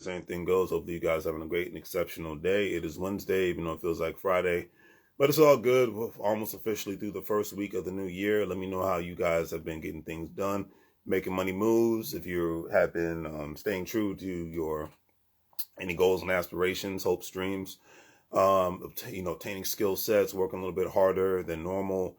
Anything goes. Hopefully you guys having a great and exceptional day. It is Wednesday, even though it feels like Friday. But it's all good. We're almost officially through the first week of the new year. Let me know how you guys have been getting things done, making money moves. If you have been staying true to your any goals and aspirations, hopes, dreams, obtaining skill sets, working a little bit harder than normal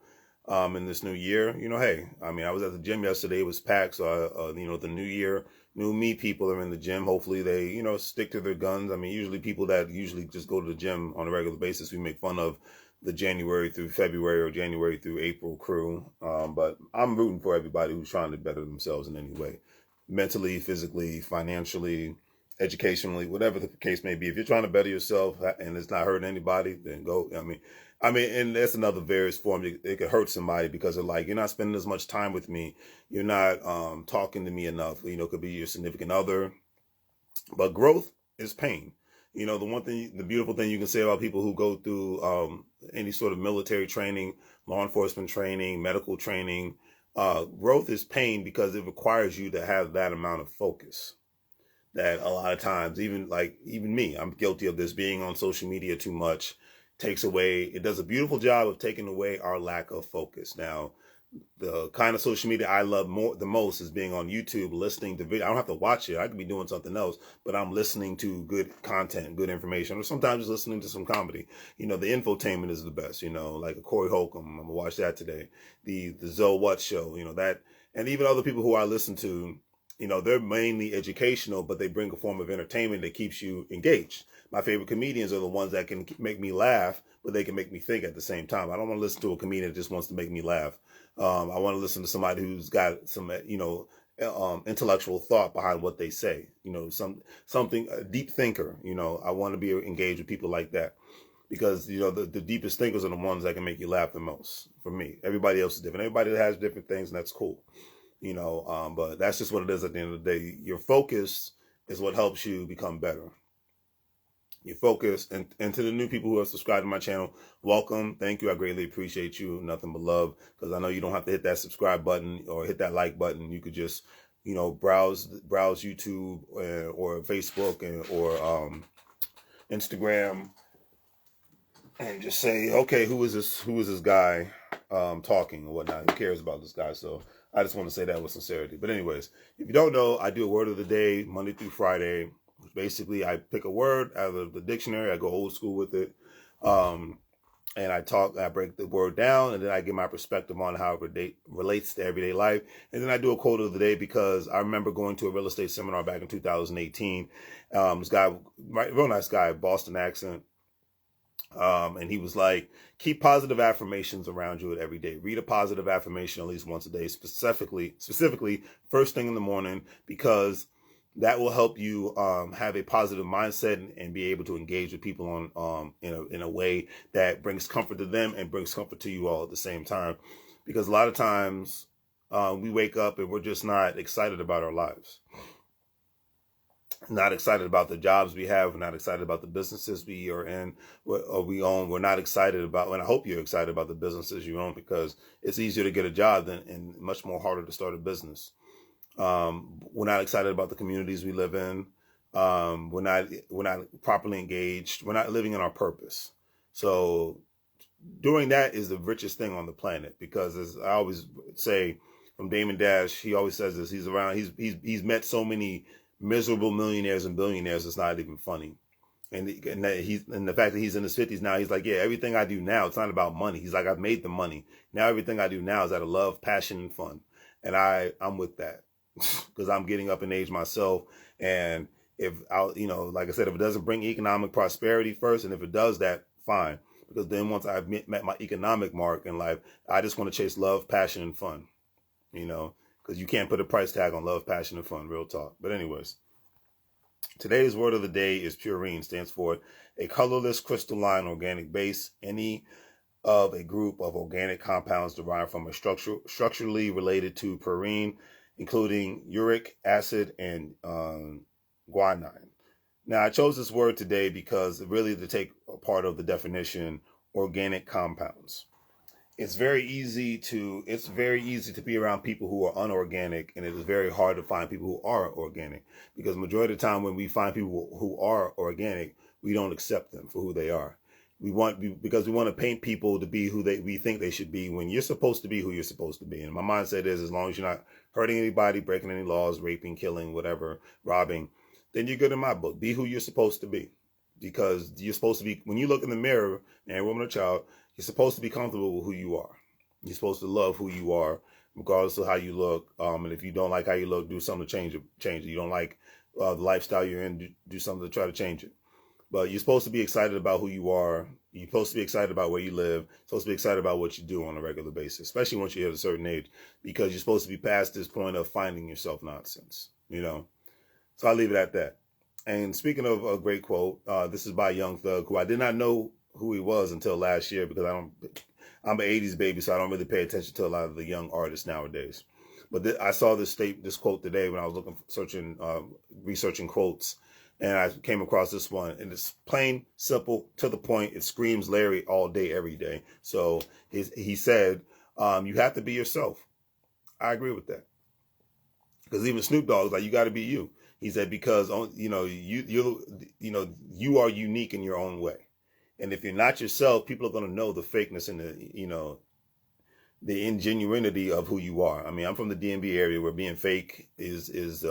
in this new year. Hey, I mean, I was at the gym yesterday. It was packed. So, the new year, new me people are in the gym. Hopefully they, stick to their guns. I mean, usually people that usually just go to the gym on a regular basis, we make fun of the January through February or January through April crew. But I'm rooting for everybody who's trying to better themselves in any way, mentally, physically, financially, educationally, whatever the case may be. If you're trying to better yourself and it's not hurting anybody, then go. I mean, and that's another various form. It could hurt somebody because they're like, you're not spending as much time with me. You're not talking to me enough. It could be your significant other. But growth is pain. The beautiful thing you can say about people who go through any sort of military training, law enforcement training, medical training, growth is pain because it requires you to have that amount of focus. That a lot of times, even me, I'm guilty of this, being on social media too much it does a beautiful job of taking away our lack of focus. Now, the kind of social media I love the most is being on YouTube, listening to video. I don't have to watch it. I could be doing something else, but I'm listening to good content, good information, or sometimes just listening to some comedy. The infotainment is the best, like a Corey Holcomb. I'm gonna watch that today. The Zoe What show, that, and even other people who I listen to, they're mainly educational, but they bring a form of entertainment that keeps you engaged. My favorite comedians are the ones that can make me laugh, but they can make me think at the same time. I don't want to listen to a comedian that just wants to make me laugh. I want to listen to somebody who's got some, intellectual thought behind what they say. Something, a deep thinker. I want to be engaged with people like that because, the deepest thinkers are the ones that can make you laugh the most. For me, everybody else is different. Everybody has different things, and that's cool. But that's just what it is at the end of the day. Your focus is what helps you become better. Your focus, and to the new people who have subscribed to my channel, welcome. Thank you. I greatly appreciate you. Nothing but love, because I know you don't have to hit that subscribe button or hit that like button. You could just, browse YouTube or Facebook or Instagram and just say, okay, who is this guy talking or whatnot? Who cares about this guy? So I just want to say that with sincerity. But anyways, if you don't know, I do a word of the day, Monday through Friday. Basically, I pick a word out of the dictionary. I go old school with it. And I break the word down, and then I give my perspective on how it relates to everyday life. And then I do a quote of the day because I remember going to a real estate seminar back in 2018. This guy, real nice guy, Boston accent. And he was like, keep positive affirmations around you every day. Read a positive affirmation at least once a day, specifically first thing in the morning, because that will help you have a positive mindset and be able to engage with people on in a way that brings comfort to them and brings comfort to you all at the same time. Because a lot of times we wake up and we're just not excited about our lives. Not excited about the jobs we have. We're not excited about the businesses we are in or we own. We're not excited about, and I hope you're excited about the businesses you own, because it's easier to get a job and much more harder to start a business. We're not excited about the communities we live in. We're not properly engaged. We're not living in our purpose. So doing that is the richest thing on the planet, because as I always say from Damon Dash, he always says this, he's met so many miserable millionaires and billionaires, it's not even funny. And the fact that he's in his 50s now, he's like, yeah, everything I do now, it's not about money. He's like, I've made the money. Now everything I do now is out of love, passion, and fun. And I'm with that. Because I'm getting up in age myself, and if like I said, if it doesn't bring economic prosperity first, and if it does that, fine. Because then once I've met my economic mark in life, I just want to chase love, passion, and fun. Because you can't put a price tag on love, passion, and fun. Real talk. But anyways, today's word of the day is purine. Stands for a colorless crystalline organic base. Any of a group of organic compounds derived from a structurally related to purine, including uric acid and guanine. Now, I chose this word today because really to take a part of the definition, organic compounds. it's very easy to be around people who are unorganic, and it is very hard to find people who are organic, because majority of the time when we find people who are organic, we don't accept them for who they are. Because we want to paint people to be who we think they should be, when you're supposed to be who you're supposed to be. And my mindset is, as long as you're not hurting anybody, breaking any laws, raping, killing, whatever, robbing, then you're good in my book. Be who you're supposed to be, because you're supposed to be, when you look in the mirror, man, woman, or child, you're supposed to be comfortable with who you are. You're supposed to love who you are, regardless of how you look. And if you don't like how you look, do something to change it. You don't like the lifestyle you're in, do something to try to change it. But you're supposed to be excited about who you are. You're supposed to be excited about where you live. You're supposed to be excited about what you do on a regular basis, especially once you hit a certain age, because you're supposed to be past this point of finding yourself nonsense, So I'll leave it at that. And speaking of a great quote, this is by Young Thug, who I did not know who he was until last year, because I'm an 80s baby, so I don't really pay attention to a lot of the young artists nowadays. But I saw this quote today when I was researching quotes, and I came across this one, and it's plain, simple, to the point. It screams Larry all day, every day. So he said, you have to be yourself. I agree with that, because even Snoop Dogg was like, you got to be you. He said, because you are unique in your own way. And if you're not yourself, people are going to know the fakeness and the ingenuity of who you are. I mean, I'm from the DMV area, where being fake is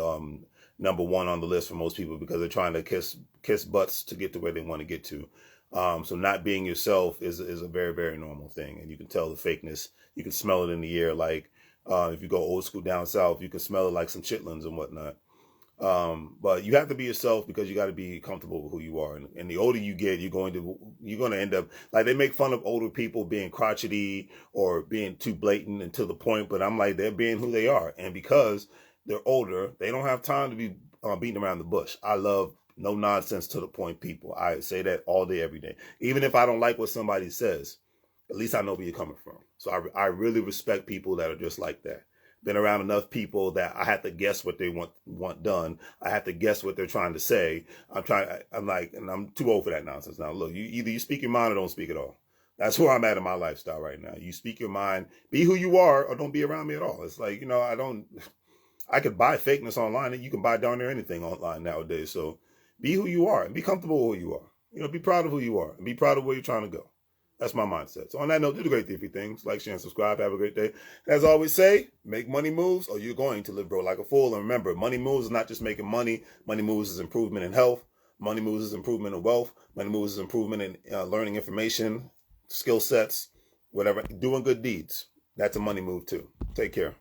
number one on the list for most people, because they're trying to kiss butts to get to where they want to get to. So not being yourself is a very, very normal thing. And you can tell the fakeness. You can smell it in the air. Like if you go old school down south, you can smell it like some chitlins and whatnot. But you have to be yourself, because you got to be comfortable with who you are. And the older you get, you're going to end up, like, they make fun of older people being crotchety or being too blatant and to the point, but I'm like, they're being who they are. And because they're older, they don't have time to be beating around the bush. I love no nonsense, to the point people. I say that all day, every day. Even if I don't like what somebody says, at least I know where you're coming from. So I really respect people that are just like that. Been around enough people that I have to guess what they want done. I have to guess what they're trying to say. And I'm too old for that nonsense now. Look, either you speak your mind or don't speak at all. That's where I'm at in my lifestyle right now. You speak your mind, be who you are, or don't be around me at all. It's like, I could buy fakeness online, and you can buy darn near anything online nowadays. So be who you are and be comfortable with who you are. Be proud of who you are and be proud of where you're trying to go. That's my mindset. So on that note, do the great thing for things. Like, share, and subscribe. Have a great day. As I always say, make money moves, or you're going to live broke like a fool. And remember, money moves is not just making money. Money moves is improvement in health. Money moves is improvement in wealth. Money moves is improvement in learning information, skill sets, whatever. Doing good deeds. That's a money move too. Take care.